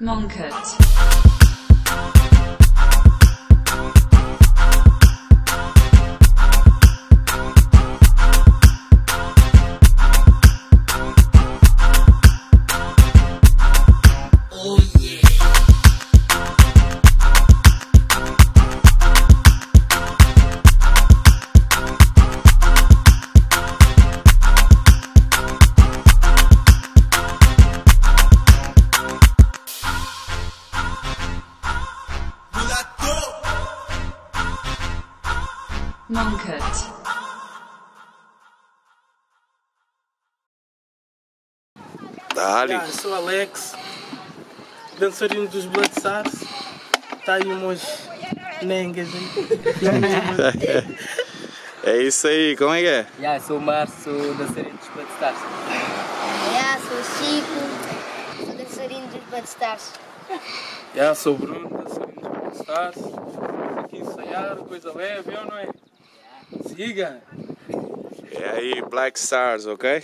Moncurt. Moncurt. Dali. Eu sou Alex, dançarino dos Blood Stars. Tá aí umas nengas aí. É isso aí, como é que é? Eu sou o Márcio, sou dançarino dos Blood Stars. Sou o Chico, sou dançarino dos Blood Stars. Sou o Bruno, dançarino dos Blood Stars. Estamos aqui ensaiar, coisa leve, ou não é? Siga! É aí, Black Stars, ok?